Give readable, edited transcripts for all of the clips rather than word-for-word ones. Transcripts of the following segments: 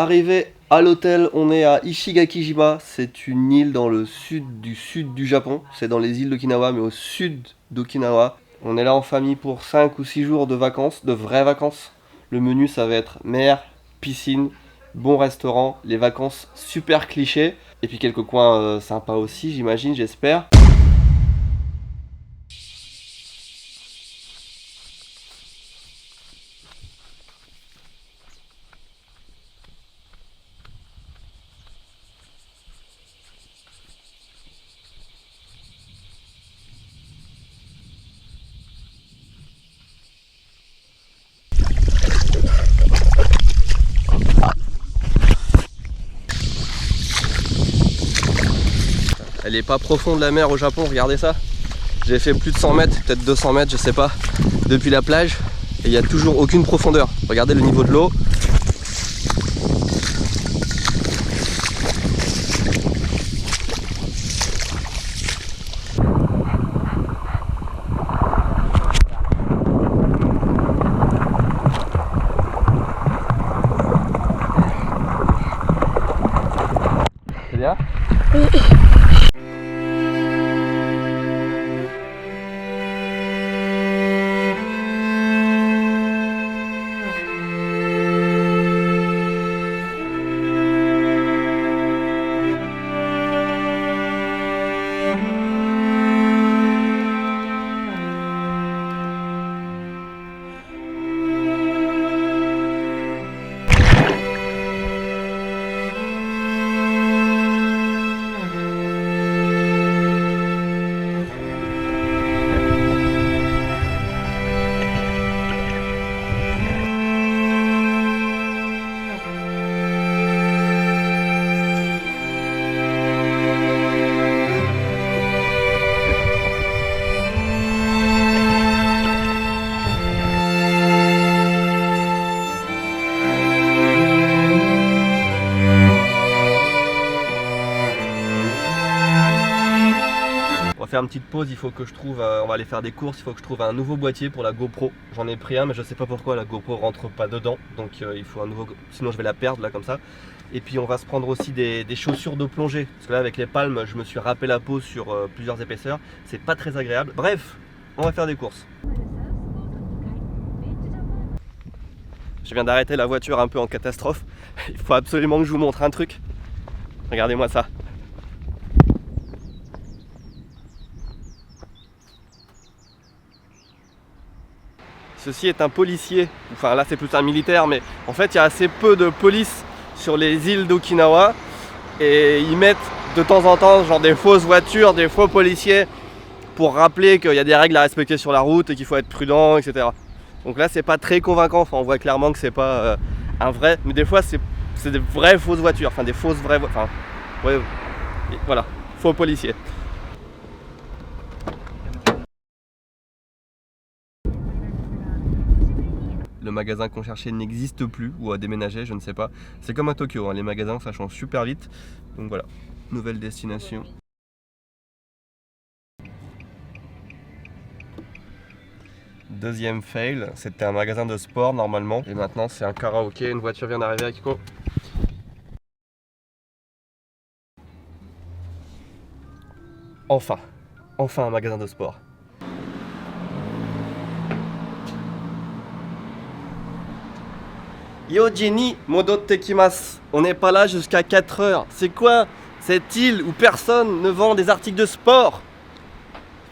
Arrivé à l'hôtel, on est à Ishigakijima, c'est une île dans le sud du Japon, c'est dans les îles d'Okinawa mais au sud d'Okinawa. On est là en famille pour 5 ou 6 jours de vacances, de vraies vacances. Le menu ça va être mer, piscine, bon restaurant, les vacances super clichés et puis quelques coins sympas aussi j'imagine, j'espère. Elle est pas profonde la mer au Japon, regardez ça. J'ai fait plus de 100 mètres, peut-être 200 mètres, je sais pas, depuis la plage. Et il n'y a toujours aucune profondeur. Regardez le niveau de l'eau. C'est bien ? Oui. On va faire une petite pause, il faut que je trouve, on va aller faire des courses, il faut que je trouve un nouveau boîtier pour la GoPro. J'en ai pris un mais je sais pas pourquoi la GoPro rentre pas dedans, donc il faut un nouveau, sinon je vais la perdre là comme ça. Et puis on va se prendre aussi des chaussures de plongée, parce que là avec les palmes je me suis râpé la peau sur plusieurs épaisseurs, c'est pas très agréable. Bref, on va faire des courses. Je viens d'arrêter la voiture un peu en catastrophe, il faut absolument que je vous montre un truc. Regardez-moi ça. Ceci est un policier, enfin là c'est plus un militaire, mais en fait il y a assez peu de police sur les îles d'Okinawa et ils mettent de temps en temps genre des fausses voitures, des faux policiers pour rappeler qu'il y a des règles à respecter sur la route et qu'il faut être prudent, etc. Donc là c'est pas très convaincant, enfin on voit clairement que c'est pas un vrai, mais des fois c'est des vraies fausses voitures, enfin des fausses vraies voitures, enfin ouais, voilà, faux policiers. Le magasin qu'on cherchait n'existe plus ou a déménagé, je ne sais pas. C'est comme à Tokyo, hein, les magasins ça change super vite. Donc voilà, nouvelle destination. Deuxième fail, c'était un magasin de sport normalement. Et maintenant c'est un karaoké, une voiture vient d'arriver à Kiko. Enfin un magasin de sport. Yo Jenny, modotte kimasu. On n'est pas là jusqu'à 4 heures. C'est quoi cette île où personne ne vend des articles de sport?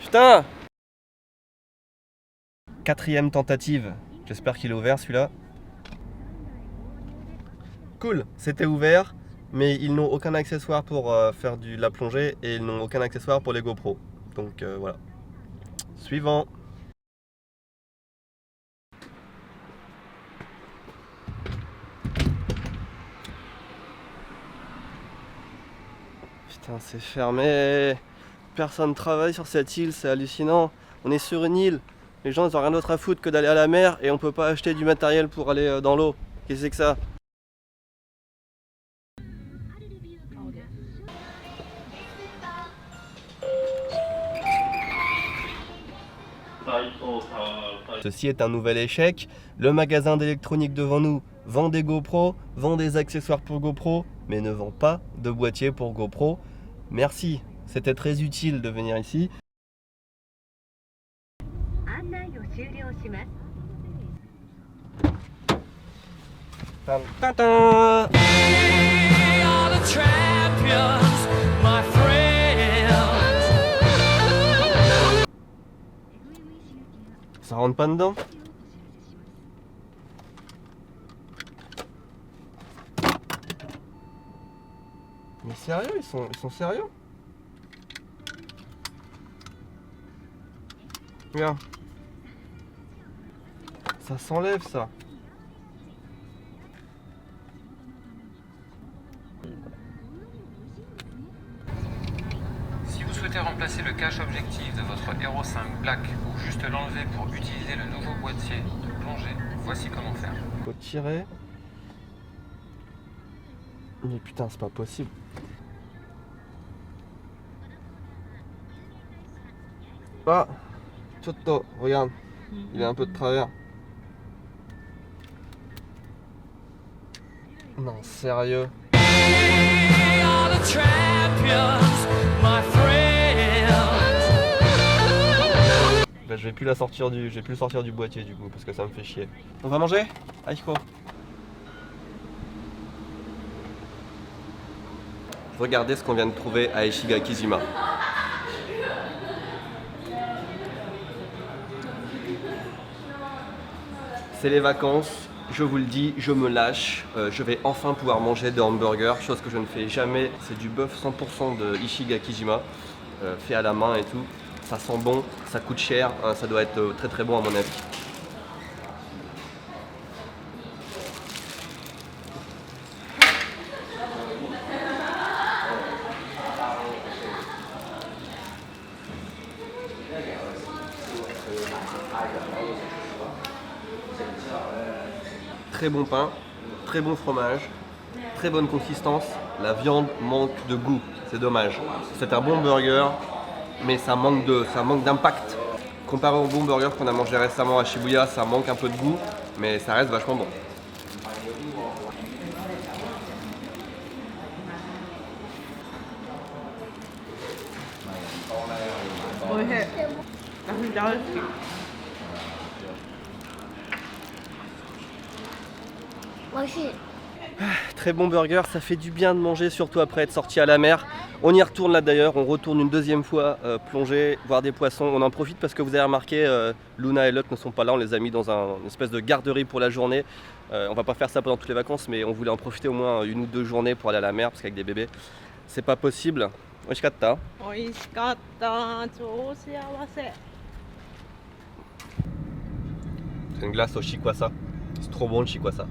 Putain! Quatrième tentative. J'espère qu'il est ouvert celui-là. Cool, c'était ouvert, mais ils n'ont aucun accessoire pour faire de la plongée et ils n'ont aucun accessoire pour les GoPro. Donc voilà. Suivant. Putain, c'est fermé. Personne travaille sur cette île, c'est hallucinant. On est sur une île. Les gens ils ont rien d'autre à foutre que d'aller à la mer et on peut pas acheter du matériel pour aller dans l'eau. Qu'est-ce que c'est que ça? Ceci est un nouvel échec. Le magasin d'électronique devant nous vend des GoPro, vend des accessoires pour GoPro, mais ne vend pas de boîtier pour GoPro. Merci, c'était très utile de venir ici. Tintin. Ça rentre pas dedans? Mais sérieux, ils sont sérieux? Regarde. Ça s'enlève ça. Si vous souhaitez remplacer le cache objectif de votre Hero 5 Black ou juste l'enlever pour utiliser le nouveau boîtier de plongée, voici comment faire. Faut tirer. Mais putain, c'est pas possible. Ah, Chotto, regarde, il est un peu de travers. Non, sérieux. Bah, je vais plus le sortir du boîtier du coup parce que ça me fait chier. On va manger? Aïko. Regardez ce qu'on vient de trouver à Ishigakijima. C'est les vacances, je vous le dis, je me lâche. Je vais enfin pouvoir manger des hamburgers, chose que je ne fais jamais. C'est du bœuf 100% de Ishigakijima, fait à la main et tout. Ça sent bon, ça coûte cher, hein, ça doit être très très bon à mon avis. Très bon pain, très bon fromage, très bonne consistance. La viande manque de goût, c'est dommage. C'est un bon burger, mais ça manque d'impact. Comparé au bon burger qu'on a mangé récemment à Shibuya, ça manque un peu de goût, mais ça reste vachement bon. Très bon burger, ça fait du bien de manger, surtout après être sorti à la mer. On y retourne là d'ailleurs, on retourne une deuxième fois plonger, voir des poissons. On en profite parce que vous avez remarqué, Luna et Luck ne sont pas là, on les a mis dans une espèce de garderie pour la journée. On va pas faire ça pendant toutes les vacances, mais on voulait en profiter au moins une ou deux journées pour aller à la mer, parce qu'avec des bébés, c'est pas possible. Oishikatta. C'est une glace au shikwasa. C'est trop bon le shikwasa.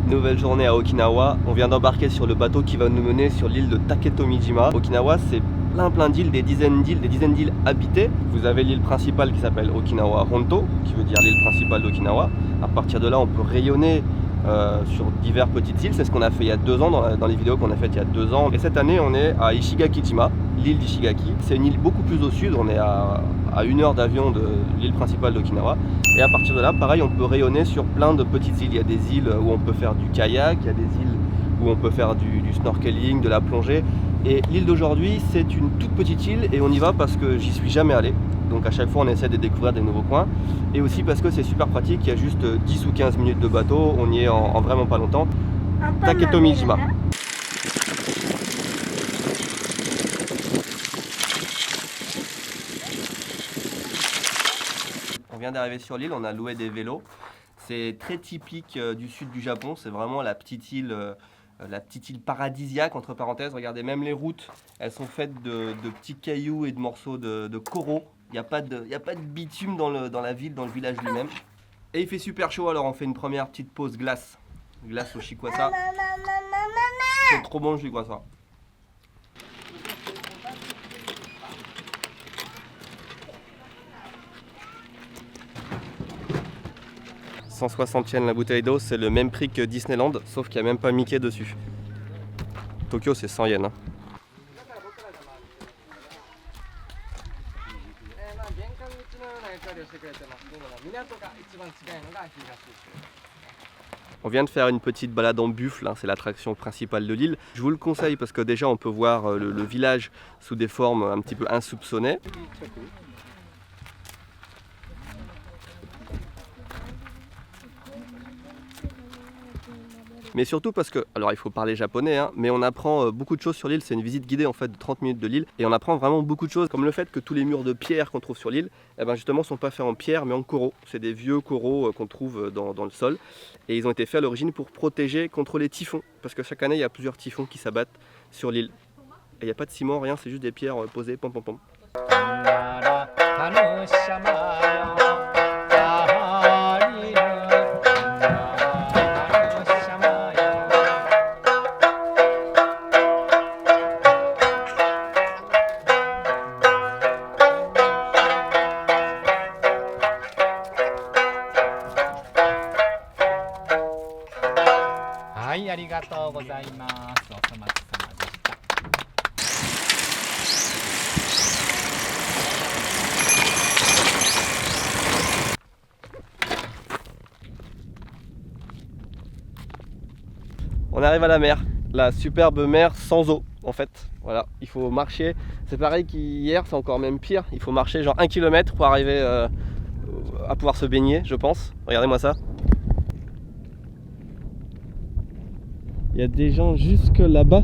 Nouvelle journée à Okinawa, on vient d'embarquer sur le bateau qui va nous mener sur l'île de Taketomijima. Okinawa, c'est plein d'îles, des dizaines d'îles habitées. Vous avez l'île principale qui s'appelle Okinawa Honto, qui veut dire l'île principale d'Okinawa. À partir de là, on peut rayonner sur diverses petites îles. C'est ce qu'on a fait il y a 2 ans dans les vidéos qu'on a faites il y a 2 ans. Et cette année, on est à Ishigakijima, l'île d'Ishigaki. C'est une île beaucoup plus au sud, on est à 1 heure d'avion de l'île principale d'Okinawa. Et à partir de là, pareil, on peut rayonner sur plein de petites îles. Il y a des îles où on peut faire du kayak, il y a des îles où on peut faire du snorkeling, de la plongée. Et l'île d'aujourd'hui, c'est une toute petite île et on y va parce que j'y suis jamais allé. Donc à chaque fois, on essaie de découvrir des nouveaux coins. Et aussi parce que c'est super pratique, il y a juste 10 ou 15 minutes de bateau, on y est en vraiment pas longtemps. Taketomijima. On vient d'arriver sur l'île, on a loué des vélos. C'est très typique du sud du Japon, c'est vraiment la petite île paradisiaque, entre parenthèses. Regardez, même les routes, elles sont faites de petits cailloux et de morceaux de coraux. Il n'y a pas de bitume dans la ville, dans le village lui-même. Et il fait super chaud, alors on fait une première petite pause glace. Glace au chikwasa. C'est trop bon le chikwasa. « 160 yens la bouteille d'eau, c'est le même prix que Disneyland, sauf qu'il n'y a même pas Mickey dessus. Tokyo c'est 100 yens. Hein. On vient de faire une petite balade en buffle, hein, c'est l'attraction principale de l'île. Je vous le conseille parce que déjà on peut voir le village sous des formes un petit peu insoupçonnées. Mais surtout parce que, alors il faut parler japonais, hein, mais on apprend beaucoup de choses sur l'île. C'est une visite guidée en fait de 30 minutes de l'île. Et on apprend vraiment beaucoup de choses, comme le fait que tous les murs de pierre qu'on trouve sur l'île, eh ben justement sont pas faits en pierre mais en coraux. C'est des vieux coraux qu'on trouve dans le sol. Et ils ont été faits à l'origine pour protéger contre les typhons. Parce que chaque année il y a plusieurs typhons qui s'abattent sur l'île. Et il n'y a pas de ciment, rien, c'est juste des pierres posées, pom pom pom. On arrive à la mer, la superbe mer sans eau en fait. Voilà, il faut marcher. C'est pareil qu'hier, c'est encore même pire. Il faut marcher genre 1 km pour arriver à pouvoir se baigner, je pense. Regardez-moi ça. Il y a des gens jusque là-bas.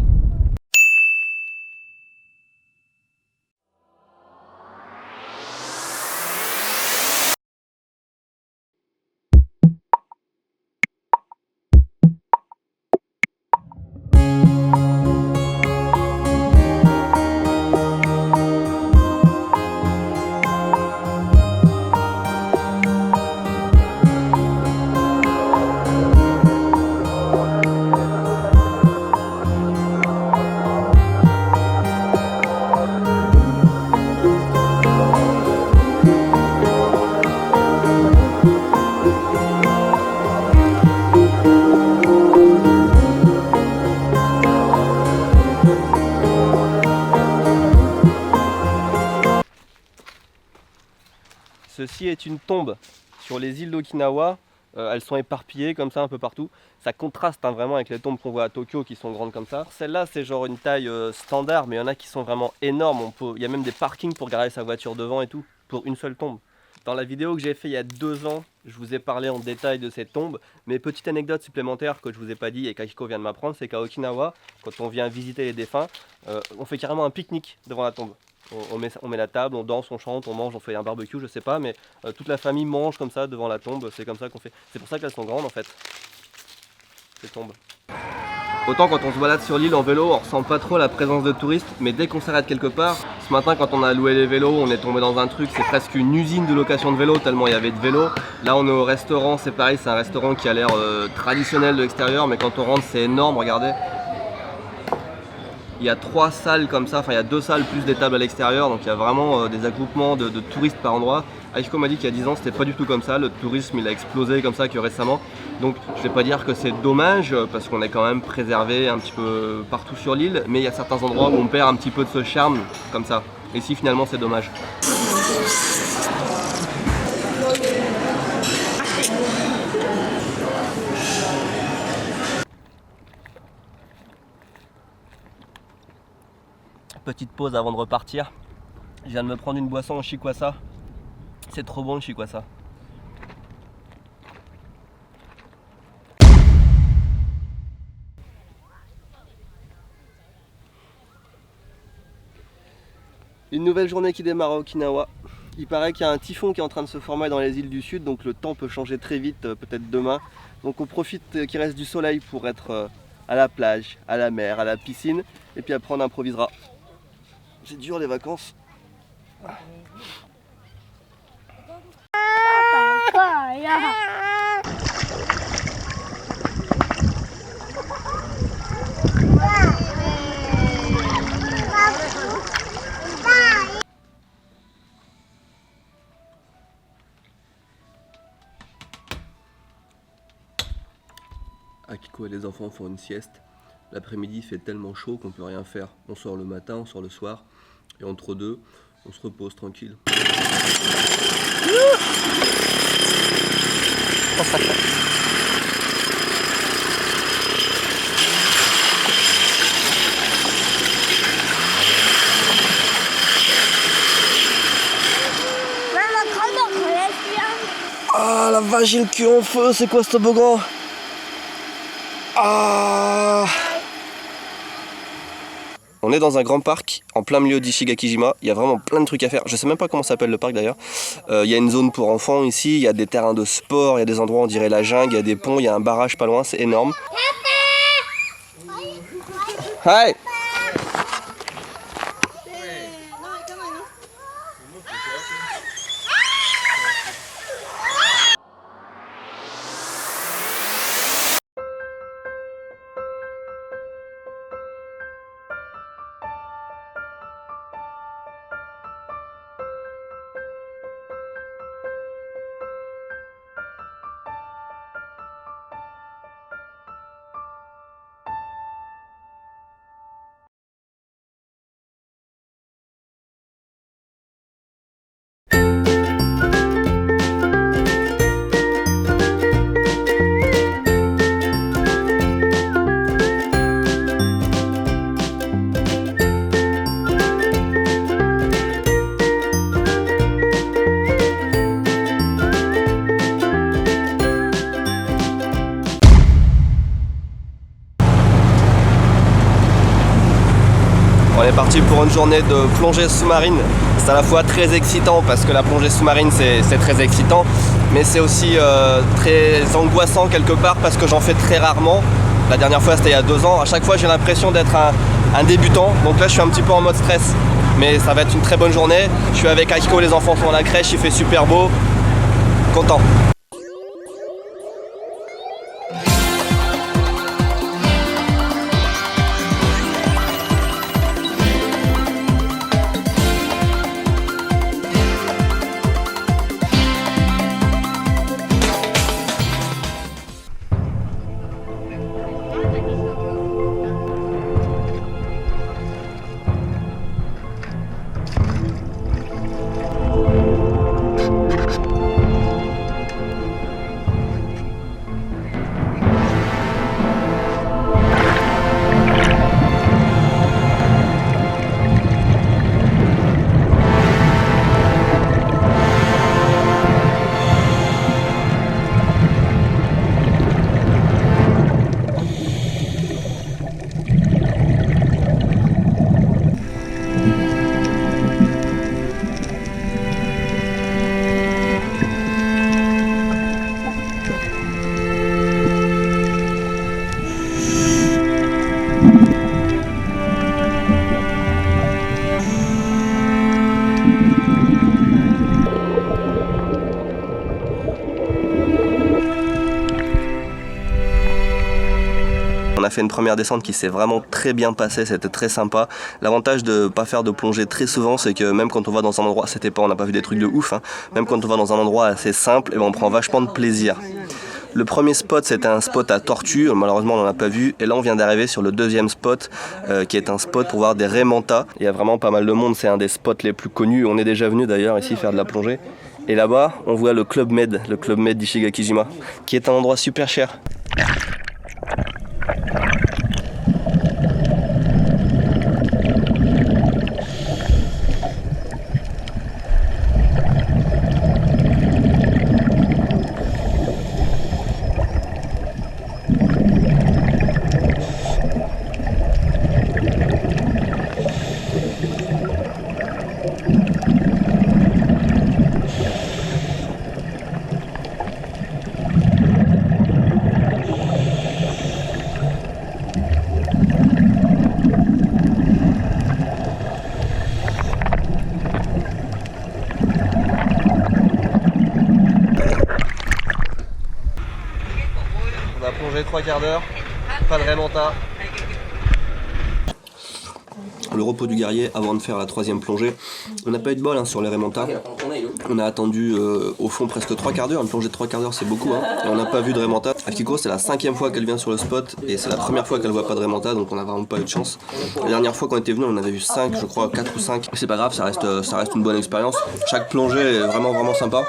Ceci est une tombe sur les îles d'Okinawa. Elles sont éparpillées comme ça un peu partout. Ça contraste hein, vraiment avec les tombes qu'on voit à Tokyo qui sont grandes comme ça. Celle-là c'est genre une taille standard, mais il y en a qui sont vraiment énormes. Il y a même des parkings pour garer sa voiture devant et tout, pour une seule tombe. Dans la vidéo que j'ai fait il y a 2 ans, je vous ai parlé en détail de cette tombe. Mais petite anecdote supplémentaire que je vous ai pas dit et qu'Akiko vient de m'apprendre, c'est qu'à Okinawa, quand on vient visiter les défunts, on fait carrément un pique-nique devant la tombe. On met la table, on danse, on chante, on mange, on fait un barbecue, je sais pas, mais toute la famille mange comme ça devant la tombe, c'est comme ça qu'on fait. C'est pour ça qu'elles sont grandes en fait, ces tombes. Autant quand on se balade sur l'île en vélo, on ressent pas trop la présence de touristes, mais dès qu'on s'arrête quelque part, ce matin quand on a loué les vélos, on est tombé dans un truc, c'est presque une usine de location de vélos tellement il y avait de vélos. Là on est au restaurant, c'est pareil, c'est un restaurant qui a l'air traditionnel de l'extérieur, mais quand on rentre c'est énorme, regardez. Il y a 3 salles comme ça, enfin il y a 2 salles plus des tables à l'extérieur, donc il y a vraiment des attroupements de touristes par endroit. Akiko m'a dit qu'il y a 10 ans c'était pas du tout comme ça, le tourisme il a explosé comme ça que récemment. Donc je vais pas dire que c'est dommage parce qu'on est quand même préservé un petit peu partout sur l'île, mais il y a certains endroits où on perd un petit peu de ce charme comme ça. Et si finalement c'est dommage. Petite pause avant de repartir. Je viens de me prendre une boisson au chikwasa. C'est trop bon le chikwasa. Une nouvelle journée qui démarre à Okinawa. Il paraît qu'il y a un typhon qui est en train de se former dans les îles du sud, donc le temps peut changer très vite, peut-être demain. Donc on profite qu'il reste du soleil pour être à la plage, à la mer, à la piscine, et puis après on improvisera. C'est dur les vacances. Akiko et les enfants font une sieste. L'après-midi il fait tellement chaud qu'on peut rien faire. On sort le matin, on sort le soir. Et entre deux, on se repose tranquille. Ah la vache, j'ai le cul en feu, c'est quoi ce toboggan? Ah. On est dans un grand parc en plein milieu d'Ishigakijima, il y a vraiment plein de trucs à faire, je sais même pas comment s'appelle le parc d'ailleurs. Il y a une zone pour enfants ici, il y a des terrains de sport, il y a des endroits on dirait la jungle, il y a des ponts, il y a un barrage pas loin, c'est énorme. Hi. On est parti pour une journée de plongée sous-marine. C'est à la fois très excitant parce que la plongée sous-marine c'est très excitant, mais c'est aussi très angoissant quelque part parce que j'en fais très rarement. La dernière fois c'était il y a 2 ans. À chaque fois j'ai l'impression d'être un débutant, donc là je suis un petit peu en mode stress. Mais ça va être une très bonne journée. Je suis avec Akiko, les enfants sont à la crèche, il fait super beau. Content. On a fait une première descente qui s'est vraiment très bien passée, c'était très sympa. L'avantage de ne pas faire de plongée très souvent, c'est que même quand on va dans un endroit, on n'a pas vu des trucs de ouf, hein, même quand on va dans un endroit assez simple, et ben on prend vachement de plaisir. Le premier spot c'était un spot à tortue, malheureusement on n'en a pas vu, et là on vient d'arriver sur le deuxième spot qui est un spot pour voir des raies manta. Il y a vraiment pas mal de monde, c'est un des spots les plus connus, on est déjà venu d'ailleurs ici faire de la plongée. Et là-bas on voit le Club Med d'Ishigakijima, qui est un endroit super cher. On a plongé 3 quarts d'heure, pas de remonta. Le repos du guerrier avant de faire la 3e plongée. On n'a pas eu de bol hein, sur les remontas. On a attendu au fond presque 3 quarts d'heure. Une plongée de 3 quarts d'heure c'est beaucoup hein. Et on n'a pas vu de remonta. Akiko c'est la 5e fois qu'elle vient sur le spot et c'est la première fois qu'elle voit pas de remonta, donc on n'a vraiment pas eu de chance. La dernière fois qu'on était venu on en avait vu 5 je crois, 4 ou 5. C'est pas grave, ça reste une bonne expérience. Chaque plongée est vraiment sympa.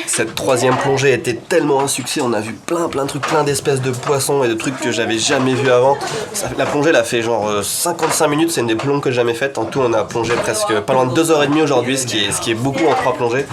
Cette 3e plongée était tellement un succès, on a vu plein de trucs, plein d'espèces de poissons et de trucs que j'avais jamais vu avant. La plongée elle a fait genre 55 minutes, c'est une des plombes que j'ai jamais faites. En tout on a plongé presque pas loin de 2h30 aujourd'hui, ce qui est beaucoup en 3 plongées.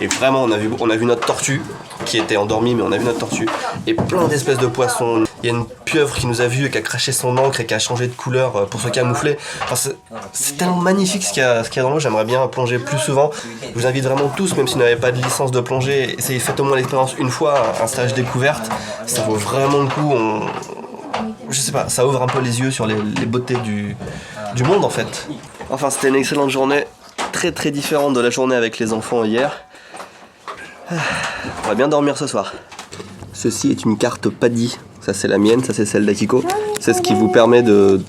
Et vraiment on a vu notre tortue qui était endormie, mais on a vu notre tortue et plein d'espèces de poissons. Il y a une pieuvre qui nous a vus et qui a craché son encre et qui a changé de couleur pour se camoufler. Enfin, c'est tellement magnifique ce qu'il y a dans l'eau, j'aimerais bien plonger plus souvent. Je vous invite vraiment tous, même si vous n'avez pas de licence de plongée, essayez, faites au moins l'expérience une fois, un stage découverte. Ça vaut vraiment le coup. Je sais pas, ça ouvre un peu les yeux sur les beautés du monde en fait. Enfin, c'était une excellente journée, très différente de la journée avec les enfants hier. On va bien dormir ce soir. Ceci est une carte PADI. Ça c'est la mienne, ça c'est celle d'Akiko. C'est ce qui vous permet de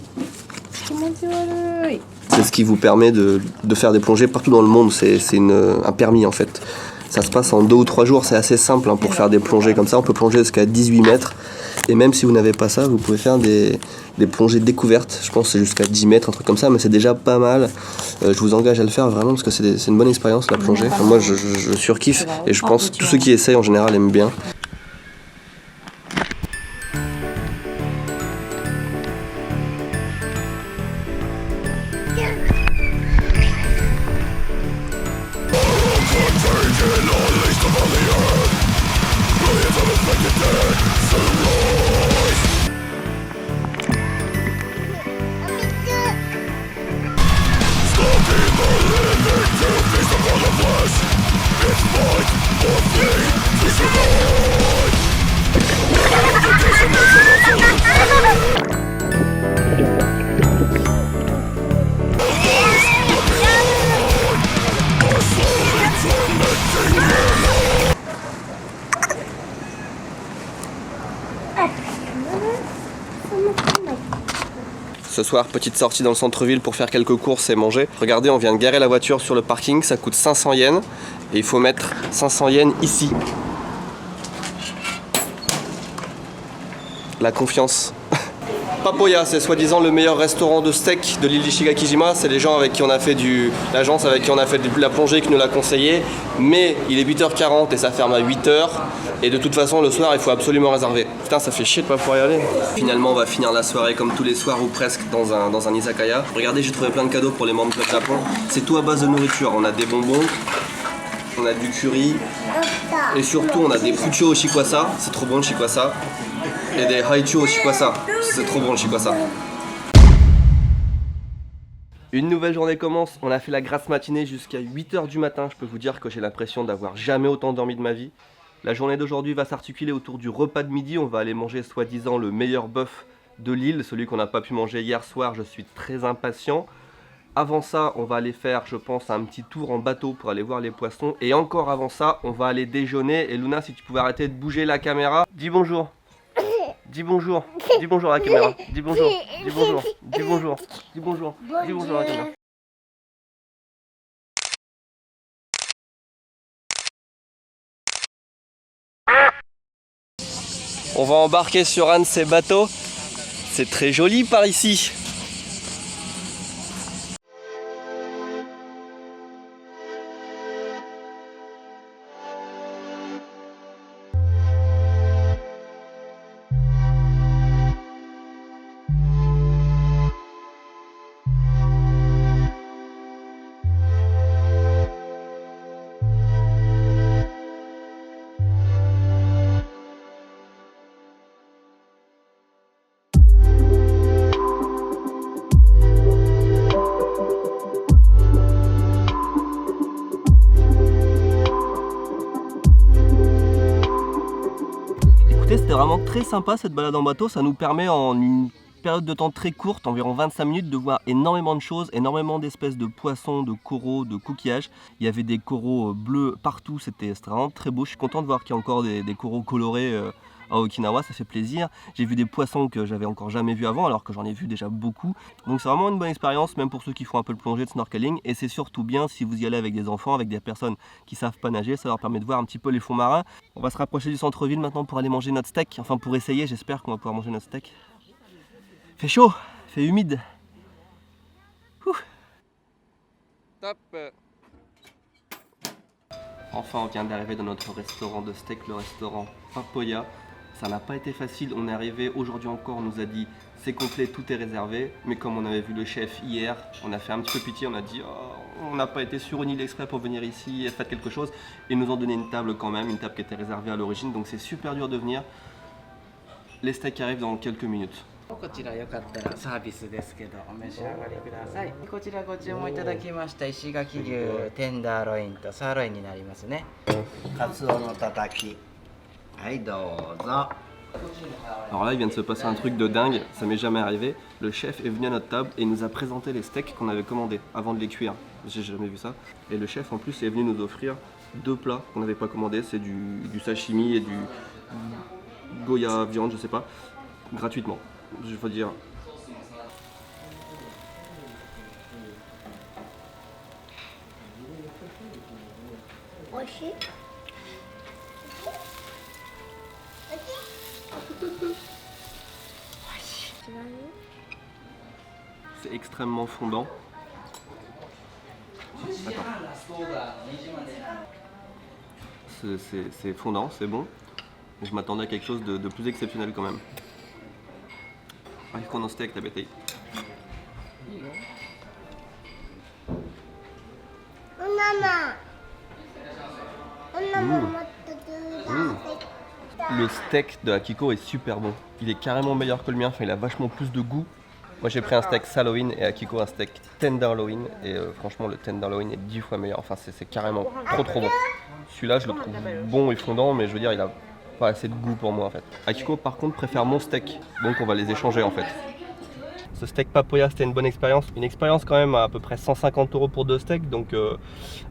faire des plongées partout dans le monde. C'est un permis en fait. Ça se passe en 2 ou 3 jours, c'est assez simple hein, pour faire des plongées comme ça. On peut plonger jusqu'à 18 mètres. Et même si vous n'avez pas ça, vous pouvez faire des plongées découvertes. Je pense que c'est jusqu'à 10 mètres, un truc comme ça, mais c'est déjà pas mal. Je vous engage à le faire vraiment parce que c'est une bonne expérience la plongée. Enfin, moi je surkiffe et je pense que tous ceux qui essayent en général aiment bien. Ce soir, petite sortie dans le centre-ville pour faire quelques courses et manger. Regardez, on vient de garer la voiture sur le parking, ça coûte 500 yens. Et il faut mettre 500 yens ici. La confiance. Papoya, c'est soi-disant le meilleur restaurant de steak de l'île d'Ishigakijima. C'est les gens avec qui on a fait l'agence avec qui on a fait de la plongée qui nous l'a conseillé. Mais il est 8h40 et ça ferme à 8h. Et de toute façon, le soir, il faut absolument réserver. Putain, ça fait chier de pas pouvoir y aller. Finalement, on va finir la soirée comme tous les soirs ou presque dans un izakaya. Regardez, j'ai trouvé plein de cadeaux pour les membres de Club Japon. C'est tout à base de nourriture. On a des bonbons, on a du curry. Et surtout, on a des fucho au shikwasa. C'est trop bon le shikwasa. Et des haichu au shikwasa. C'est trop bon le shikwasa. Une nouvelle journée commence. On a fait la grasse matinée jusqu'à 8h du matin. Je peux vous dire que j'ai l'impression d'avoir jamais autant dormi de ma vie. La journée d'aujourd'hui va s'articuler autour du repas de midi. On va aller manger soi-disant le meilleur bœuf de l'île, celui qu'on n'a pas pu manger hier soir. Je suis très impatient. Avant ça, on va aller faire, je pense, un petit tour en bateau pour aller voir les poissons. Et encore avant ça, on va aller déjeuner. Et Luna, si tu pouvais arrêter de bouger la caméra, dis bonjour. Dis bonjour. Dis bonjour à la caméra. Dis bonjour. Dis bonjour. Dis bonjour. Dis bonjour. Dis bonjour à la caméra. On va embarquer sur un de ces bateaux. C'est très joli par ici. C'était vraiment très sympa cette balade en bateau, ça nous permet en une période de temps très courte, environ 25 minutes, de voir énormément de choses, énormément d'espèces de poissons, de coraux, de coquillages. Il y avait des coraux bleus partout, c'était vraiment très beau. Je suis content de voir qu'il y a encore des coraux colorés à Okinawa, ça fait plaisir. J'ai vu des poissons que j'avais encore jamais vus avant, alors que j'en ai vu déjà beaucoup. Donc c'est vraiment une bonne expérience, même pour ceux qui font un peu de plongée, de snorkeling. Et c'est surtout bien si vous y allez avec des enfants, avec des personnes qui savent pas nager, ça leur permet de voir un petit peu les fonds marins. On va se rapprocher du centre-ville maintenant pour aller manger notre steak, enfin pour essayer, j'espère qu'on va pouvoir manger notre steak. Fait chaud, fait humide. Ouh. Top. Enfin, on vient d'arriver dans notre restaurant de steak, le restaurant Papoya. Ça n'a pas été facile, on est arrivé aujourd'hui encore, on nous a dit c'est complet, tout est réservé. Mais comme on avait vu le chef hier, on a fait un petit peu pitié, on a dit oh, on n'a pas été sur une île exprès pour venir ici et faites quelque chose. Et ils nous ont donné une table quand même, une table qui était réservée à l'origine, donc c'est super dur de venir. Les steaks arrivent dans quelques minutes. こちらよかったらサービスですけどお召し上がりください。こちらご注文いただきました石垣牛テンダーロインとサーロインになりますね。カツオのたたき。はいどうぞ。 Alors là il vient de se passer un truc de dingue, ça m'est jamais arrivé. Le chef est venu à notre table et il nous a présenté les steaks qu'on avait commandés avant de les cuire. J'ai jamais vu ça. Et le chef en plus est venu nous offrir deux plats qu'on n'avait pas commandés, c'est du sashimi et du goya viande, je sais pas, gratuitement. Je veux dire. C'est extrêmement fondant. C'est fondant, c'est bon. Je m'attendais à quelque chose de plus exceptionnel quand même. Ah, qu'on a steak, t'as bêté. Le steak de Akiko est super bon. Il est carrément meilleur que le mien, enfin il a vachement plus de goût. Moi j'ai pris un steak sirloin et Akiko un steak tenderloin. Et franchement le tenderloin est 10 fois meilleur. Enfin c'est carrément trop bon. Celui-là je le trouve bon et fondant, mais je veux dire il a pas assez de goût pour moi en fait. Akiko par contre préfère mon steak, donc on va les échanger en fait. Ce steak Papoya c'était une bonne expérience. Une expérience quand même à peu près 150 € pour 2 steaks, donc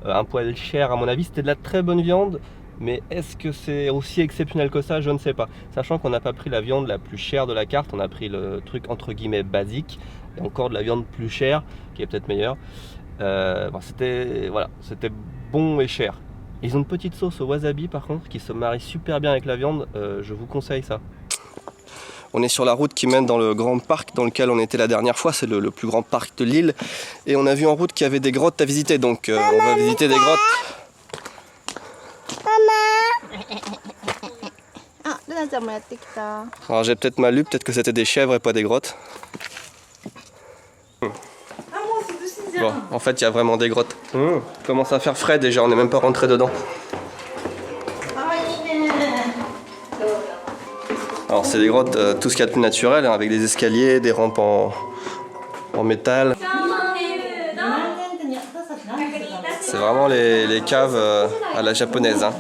un poil cher à mon avis. C'était de la très bonne viande, mais est-ce que c'est aussi exceptionnel que ça? Je ne sais pas. Sachant qu'on n'a pas pris la viande la plus chère de la carte, on a pris le truc entre guillemets basique, et encore de la viande plus chère, qui est peut-être meilleure. Bon, c'était bon et cher. Ils ont une petite sauce au wasabi par contre qui se marie super bien avec la viande, je vous conseille ça. On est sur la route qui mène dans le grand parc dans lequel on était la dernière fois, c'est le plus grand parc de l'île. Et on a vu en route qu'il y avait des grottes à visiter, donc on va visiter des grottes. Alors j'ai peut-être mal lu, peut-être que c'était des chèvres et pas des grottes. Bon, en fait il y a vraiment des grottes. Commence à faire frais déjà, on n'est même pas rentré dedans. Alors c'est des grottes, tout ce qu'il y a de plus naturel, hein, avec des escaliers, des rampes en métal. C'est vraiment les caves à la japonaise. Hein.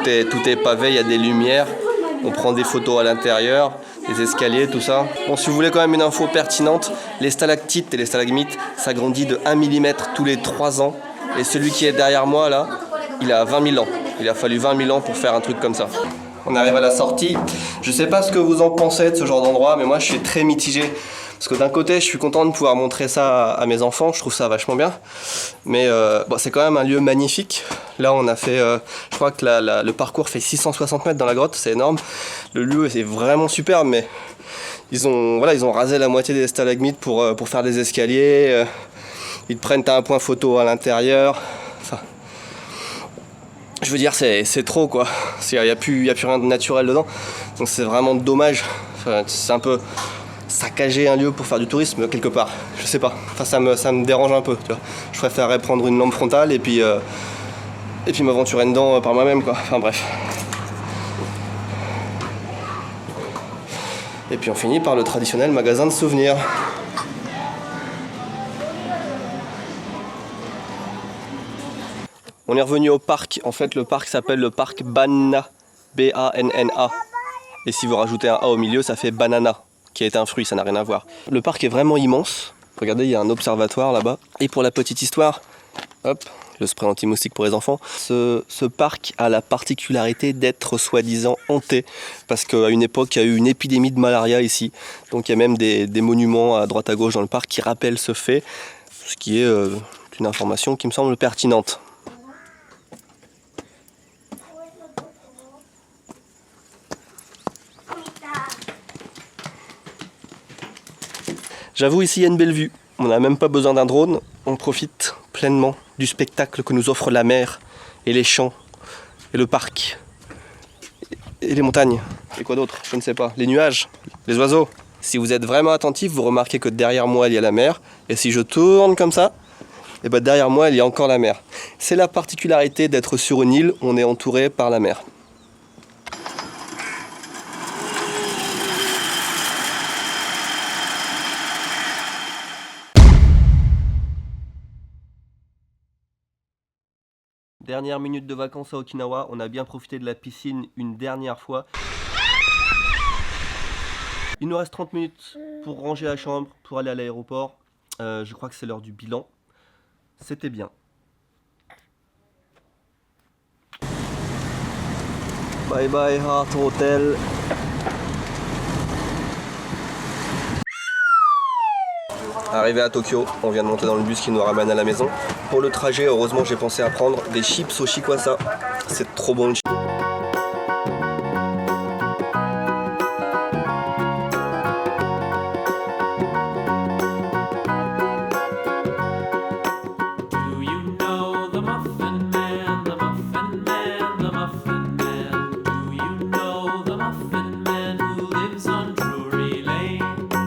Tout est pavé, il y a des lumières, on prend des photos à l'intérieur, des escaliers, tout ça. Bon, si vous voulez quand même une info pertinente, les stalactites et les stalagmites, ça grandit de 1 mm tous les 3 ans. Et celui qui est derrière moi là, il a 20 000 ans. Il a fallu 20 000 ans pour faire un truc comme ça. On arrive à la sortie. Je sais pas ce que vous en pensez de ce genre d'endroit, mais moi je suis très mitigé. Parce que d'un côté, je suis content de pouvoir montrer ça à mes enfants, je trouve ça vachement bien. Mais bon, c'est quand même un lieu magnifique. Là, on a fait, je crois que le parcours fait 660 mètres dans la grotte, c'est énorme. Le lieu est vraiment superbe, mais ils ont rasé la moitié des stalagmites pour faire des escaliers. Ils te prennent un point photo à l'intérieur. Enfin, je veux dire, c'est trop quoi. Il n'y a plus rien de naturel dedans. Donc c'est vraiment dommage. Enfin, c'est un peu saccager un lieu pour faire du tourisme quelque part. Je sais pas. Enfin, ça me dérange un peu. Tu vois. Je préférerais prendre une lampe frontale et puis m'aventurer dedans par moi-même quoi. Enfin bref. Et puis on finit par le traditionnel magasin de souvenirs. On est revenu au parc. En fait, le parc s'appelle le parc Banana. B-A-N-N-A. Et si vous rajoutez un A au milieu, ça fait banana, qui est un fruit, ça n'a rien à voir. Le parc est vraiment immense. Regardez, il y a un observatoire là-bas. Et pour la petite histoire, hop, le spray anti-moustique pour les enfants. Ce parc a la particularité d'être soi-disant hanté. Parce qu'à une époque, il y a eu une épidémie de malaria ici. Donc il y a même des monuments à droite à gauche dans le parc qui rappellent ce fait. Ce qui est une information qui me semble pertinente. J'avoue, ici il y a une belle vue. On n'a même pas besoin d'un drone. On profite pleinement du spectacle que nous offre la mer et les champs et le parc et les montagnes. Et quoi d'autre? Je ne sais pas. Les nuages, les oiseaux. Si vous êtes vraiment attentif, vous remarquez que derrière moi il y a la mer. Et si je tourne comme ça, et ben derrière moi il y a encore la mer. C'est la particularité d'être sur une île, on est entouré par la mer. Dernière minute de vacances à Okinawa, on a bien profité de la piscine une dernière fois. Il nous reste 30 minutes pour ranger la chambre, pour aller à l'aéroport. Je crois que c'est l'heure du bilan. C'était bien. Bye bye Heart Hotel. Arrivé à Tokyo, on vient de monter dans le bus qui nous ramène à la maison. Pour le trajet, heureusement j'ai pensé à prendre des chips au Shikwasa. C'est trop bon le chips.